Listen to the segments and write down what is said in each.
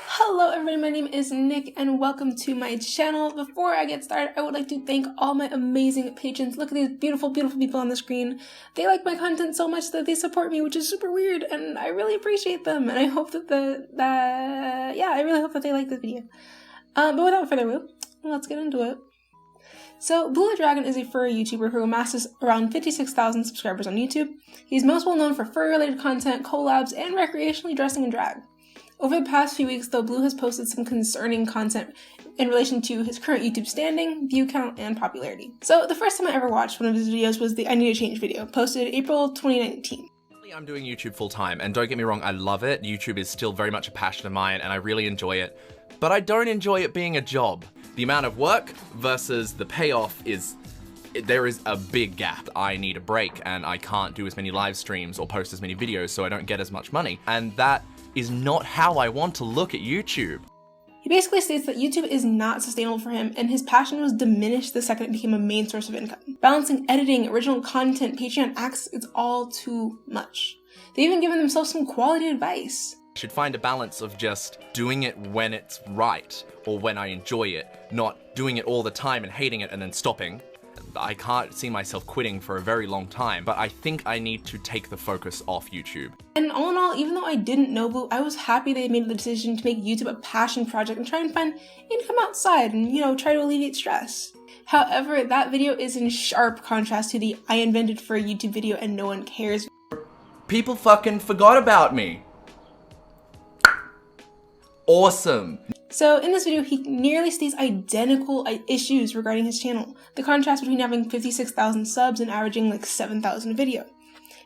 Hello everybody, my name is Nick and welcome to my channel. Before I get started, I would like to thank all my amazing patrons. Look at these beautiful people on the screen. They like my content so much that they support me, which is super weird, and I really appreciate them, and I hope that I really hope that they like this video. But without further ado, let's get into it. So, Blue Dragon is a furry YouTuber who amasses around 56,000 subscribers on YouTube. He's most well known for furry-related content, collabs, and recreationally dressing in drag. Over the past few weeks, though, Blue has posted some concerning content in relation to his current YouTube standing, view count, and popularity. So, the first time I ever watched one of his videos was the I Need to Change video, posted April 2019. I'm doing YouTube full time, and don't get me wrong, I love it. YouTube is still very much a passion of mine, and I really enjoy it. But I don't enjoy it being a job. The amount of work versus the payoff there is a big gap. I need a break, and I can't do as many live streams or post as many videos, so I don't get as much money. And that is not how I want to look at YouTube. He basically states that YouTube is not sustainable for him, and his passion was diminished the second it became a main source of income. Balancing editing, original content, Patreon acts, it's all too much. They've even given themselves some quality advice. I should find a balance of just doing it when it's right, or when I enjoy it, not doing it all the time and hating it and then stopping. I can't see myself quitting for a very long time, but I think I need to take the focus off YouTube. And all in all, even though I didn't know Blue, I was happy they made the decision to make YouTube a passion project and try and find income outside and, try to alleviate stress. However, that video is in sharp contrast to the I invented for a YouTube video and no one cares. People fucking forgot about me. Awesome. So in this video, he nearly states identical issues regarding his channel. The contrast between having 56,000 subs and averaging like 7,000 a video.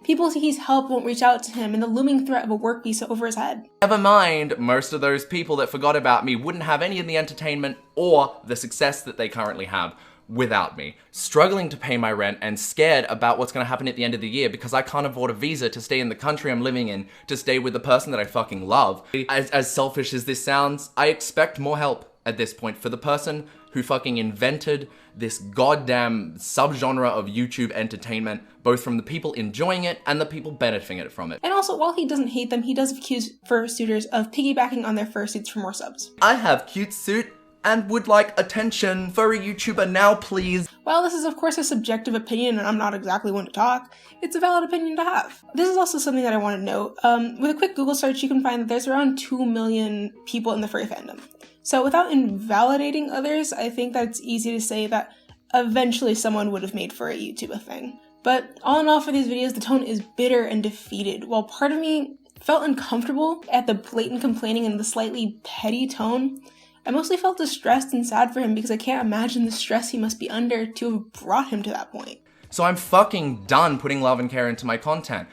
People he needs help won't reach out to him, and the looming threat of a work visa over his head. Never mind, most of those people that forgot about me wouldn't have any of the entertainment or the success that they currently have without me. Struggling to pay my rent and scared about what's going to happen at the end of the year because I can't afford a visa to stay in the country I'm living in, to stay with the person that I fucking love. As selfish as this sounds, I expect more help at this point for the person who fucking invented this goddamn subgenre of YouTube entertainment, both from the people enjoying it and the people benefiting from it. And also, while he doesn't hate them, he does accuse fursuiters of piggybacking on their fursuits for more subs. I have cute suit and would like attention. Furry YouTuber now, please. While this is of course a subjective opinion and I'm not exactly one to talk, it's a valid opinion to have. This is also something that I want to note. With a quick Google search, you can find that there's around 2 million people in the furry fandom. So without invalidating others, I think that it's easy to say that eventually someone would have made furry YouTube a thing. But all in all, for these videos, the tone is bitter and defeated. While part of me felt uncomfortable at the blatant complaining and the slightly petty tone, I mostly felt distressed and sad for him because I can't imagine the stress he must be under to have brought him to that point. So I'm fucking done putting love and care into my content.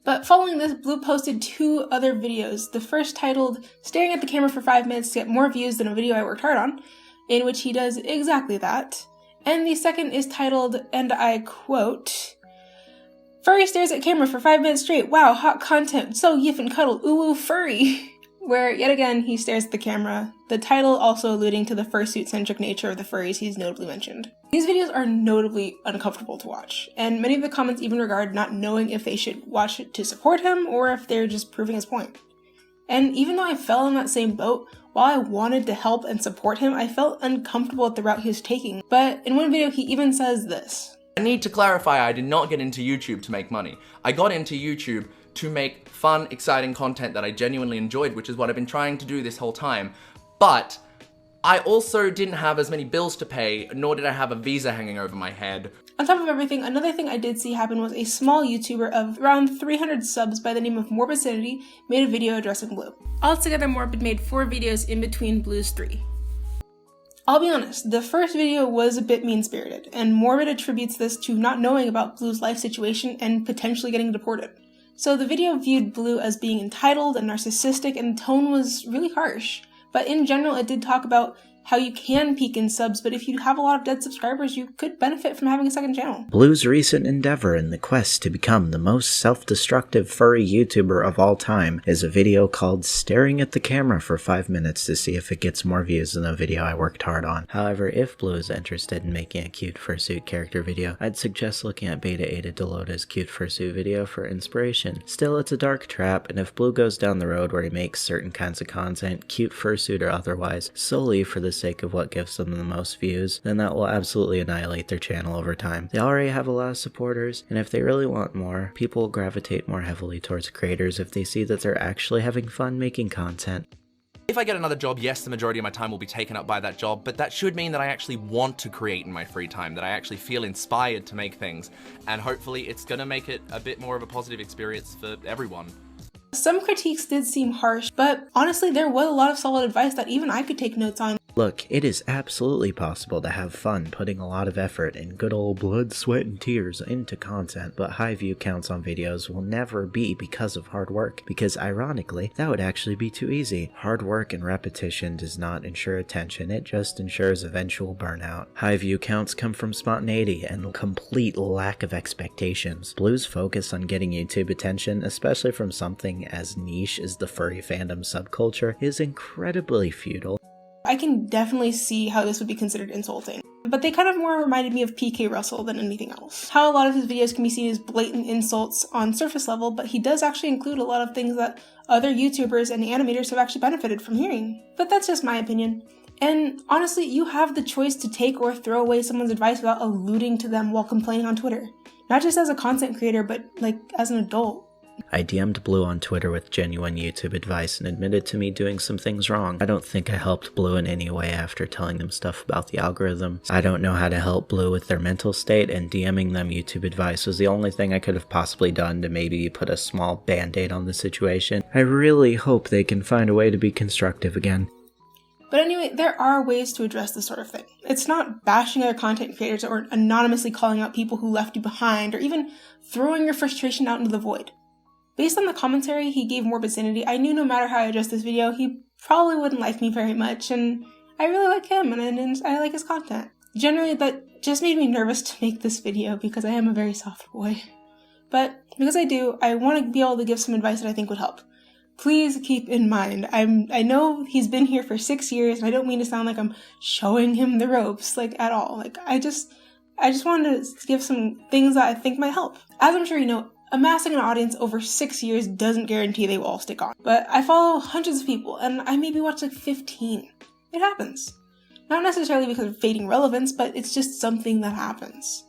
But following this, Blue posted 2 other videos. The first titled, Staring at the Camera for 5 Minutes to Get More Views Than a Video I Worked Hard On, in which he does exactly that. And the second is titled, and I quote, Furry stares at camera for 5 minutes straight. Wow, hot content. So yiff and cuddle. Ooh, furry. Where, yet again, he stares at the camera, the title also alluding to the fursuit-centric nature of the furries he's notably mentioned. These videos are notably uncomfortable to watch, and many of the comments even regard not knowing if they should watch it to support him or if they're just proving his point. And even though I fell in that same boat, while I wanted to help and support him, I felt uncomfortable at the route he was taking. But in one video, he even says this. I need to clarify, I did not get into YouTube to make money. I got into YouTube to make fun, exciting content that I genuinely enjoyed, which is what I've been trying to do this whole time. But I also didn't have as many bills to pay, nor did I have a visa hanging over my head. On top of everything, another thing I did see happen was a small YouTuber of around 300 subs by the name of Morbidity made a video addressing Blue. Altogether, Morbid made 4 videos in between Blue's 3. I'll be honest, the first video was a bit mean-spirited, and Morbid attributes this to not knowing about Blue's life situation and potentially getting deported. So the video viewed Blue as being entitled and narcissistic, and the tone was really harsh. But in general, it did talk about how you can peak in subs, but if you have a lot of dead subscribers, you could benefit from having a second channel. Blue's recent endeavor in the quest to become the most self-destructive furry YouTuber of all time is a video called Staring at the Camera for 5 minutes to see if it gets more views than the video I worked hard on. However, if Blue is interested in making a cute fursuit character video, I'd suggest looking at Beta Ada Delota's cute fursuit video for inspiration. Still, it's a dark trap, and if Blue goes down the road where he makes certain kinds of content, cute fursuit or otherwise, solely for the sake of what gives them the most views, then that will absolutely annihilate their channel over time. They already have a lot of supporters, and if they really want more, people will gravitate more heavily towards creators if they see that they're actually having fun making content. If I get another job, yes, the majority of my time will be taken up by that job, but that should mean that I actually want to create in my free time, that I actually feel inspired to make things, and hopefully it's gonna make it a bit more of a positive experience for everyone. Some critiques did seem harsh, but honestly there was a lot of solid advice that even I could take notes on. Look, it is absolutely possible to have fun putting a lot of effort and good old blood, sweat, and tears into content, but high view counts on videos will never be because of hard work, because ironically, that would actually be too easy. Hard work and repetition does not ensure attention, it just ensures eventual burnout. High view counts come from spontaneity and complete lack of expectations. Blue's focus on getting YouTube attention, especially from something as niche as the furry fandom subculture, is incredibly futile. I can definitely see how this would be considered insulting, but they kind of more reminded me of PK Russell than anything else. How a lot of his videos can be seen as blatant insults on surface level, but he does actually include a lot of things that other YouTubers and animators have actually benefited from hearing. But that's just my opinion. And honestly, you have the choice to take or throw away someone's advice without alluding to them while complaining on Twitter. Not just as a content creator, but like as an adult. I DM'd Blue on Twitter with genuine YouTube advice and admitted to me doing some things wrong. I don't think I helped Blue in any way after telling them stuff about the algorithm. I don't know how to help Blue with their mental state, and DMing them YouTube advice was the only thing I could have possibly done to maybe put a small band-aid on the situation. I really hope they can find a way to be constructive again. But anyway, there are ways to address this sort of thing. It's not bashing other content creators or anonymously calling out people who left you behind, or even throwing your frustration out into the void. Based on the commentary he gave Morbid Sanity, I knew no matter how I addressed this video, he probably wouldn't like me very much, and I really like him, and I like his content. Generally, that just made me nervous to make this video because I am a very soft boy. But because I do, I want to be able to give some advice that I think would help. Please keep in mind, I know he's been here for 6 years, and I don't mean to sound like I'm showing him the ropes, at all. I just wanted to give some things that I think might help. As I'm sure you know, amassing an audience over 6 years doesn't guarantee they will all stick on. But I follow hundreds of people, and I maybe watch 15. It happens. Not necessarily because of fading relevance, but it's just something that happens.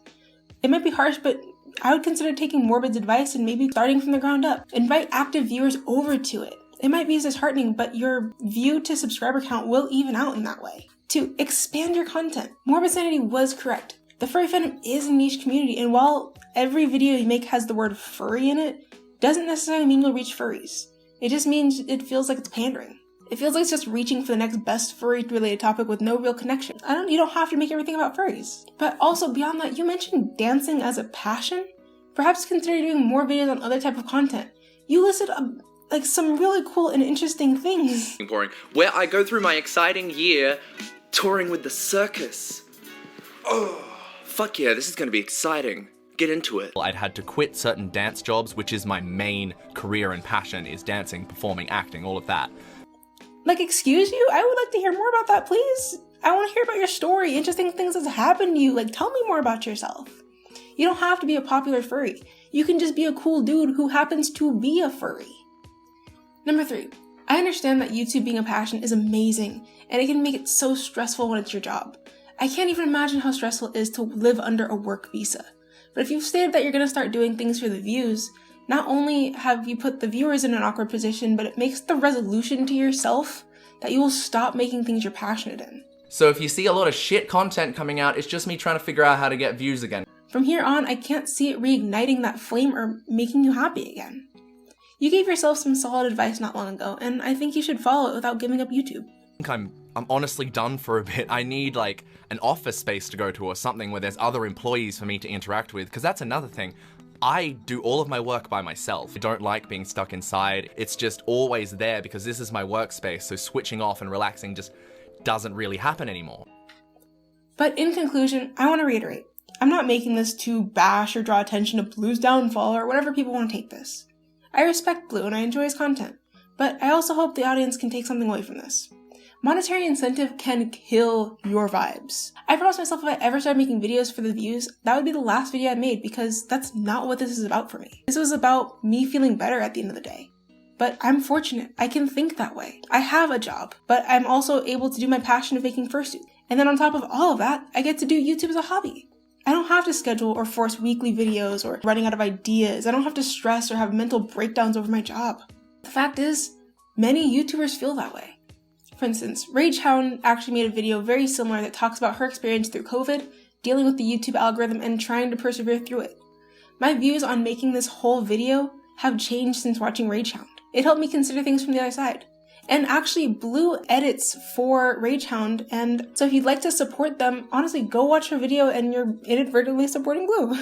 It might be harsh, but I would consider taking Morbid's advice and maybe starting from the ground up. Invite active viewers over to it. It might be disheartening, but your view to subscriber count will even out in that way. 2. Expand your content. Morbid Sanity was correct. The furry fandom is a niche community, and while every video you make has the word furry in it, doesn't necessarily mean you'll reach furries. It just means it feels like it's pandering. It feels like it's just reaching for the next best furry-related topic with no real connection. You don't have to make everything about furries. But also, beyond that, you mentioned dancing as a passion? Perhaps consider doing more videos on other type of content. You listed some really cool and interesting things. Boring. Where I go through my exciting year touring with the circus. Oh. Fuck yeah, this is gonna be exciting. Get into it. I'd had to quit certain dance jobs, which is my main career and passion, is dancing, performing, acting, all of that. Excuse you? I would like to hear more about that, please. I want to hear about your story, interesting things that's happened to you. Tell me more about yourself. You don't have to be a popular furry. You can just be a cool dude who happens to be a furry. Number 3. I understand that YouTube being a passion is amazing, and it can make it so stressful when it's your job. I can't even imagine how stressful it is to live under a work visa. But if you've stated that you're going to start doing things for the views, not only have you put the viewers in an awkward position, but it makes the resolution to yourself that you will stop making things you're passionate in. So if you see a lot of shit content coming out, it's just me trying to figure out how to get views again. From here on, I can't see it reigniting that flame or making you happy again. You gave yourself some solid advice not long ago, and I think you should follow it without giving up YouTube. I think I'm honestly done for a bit. I need an office space to go to or something where there's other employees for me to interact with, because that's another thing. I do all of my work by myself. I don't like being stuck inside. It's just always there because this is my workspace, so switching off and relaxing just doesn't really happen anymore. But in conclusion, I want to reiterate, I'm not making this to bash or draw attention to Blue's downfall or whatever people want to take this. I respect Blue and I enjoy his content, but I also hope the audience can take something away from this. Monetary incentive can kill your vibes. I promised myself if I ever started making videos for the views, that would be the last video I made because that's not what this is about for me. This was about me feeling better at the end of the day. But I'm fortunate, I can think that way. I have a job, but I'm also able to do my passion of making fursuit. And then on top of all of that, I get to do YouTube as a hobby. I don't have to schedule or force weekly videos or running out of ideas. I don't have to stress or have mental breakdowns over my job. The fact is, many YouTubers feel that way. For instance, Ragehound actually made a video very similar that talks about her experience through COVID, dealing with the YouTube algorithm, and trying to persevere through it. My views on making this whole video have changed since watching Ragehound. It helped me consider things from the other side. And actually, Blue edits for Ragehound, and so if you'd like to support them, honestly, go watch her video and you're inadvertently supporting Blue.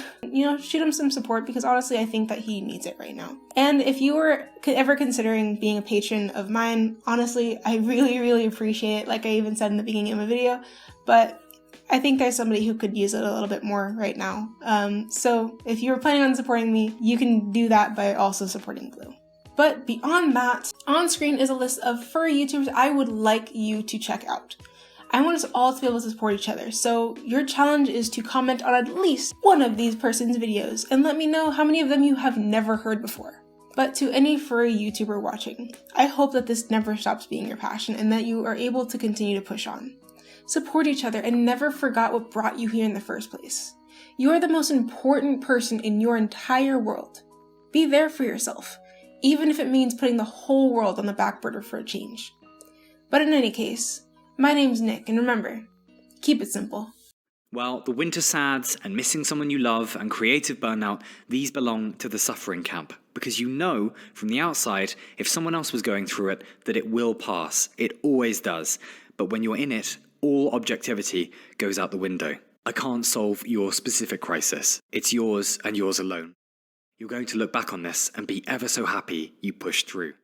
Shoot him some support because honestly, I think that he needs it right now. And if you were ever considering being a patron of mine, honestly, I really, really appreciate it, like I even said in the beginning of my video, but I think there's somebody who could use it a little bit more right now. So if you were planning on supporting me, you can do that by also supporting Blue. But beyond that, on screen is a list of furry YouTubers I would like you to check out. I want us all to be able to support each other, so your challenge is to comment on at least one of these person's videos and let me know how many of them you have never heard before. But to any furry YouTuber watching, I hope that this never stops being your passion and that you are able to continue to push on. Support each other and never forget what brought you here in the first place. You are the most important person in your entire world. Be there for yourself, even if it means putting the whole world on the back burner for a change. But in any case, my name's Nick, and remember, keep it simple. Well, the winter sads and missing someone you love and creative burnout, these belong to the suffering camp. Because you know from the outside, if someone else was going through it, that it will pass. It always does. But when you're in it, all objectivity goes out the window. I can't solve your specific crisis. It's yours and yours alone. You're going to look back on this and be ever so happy you pushed through.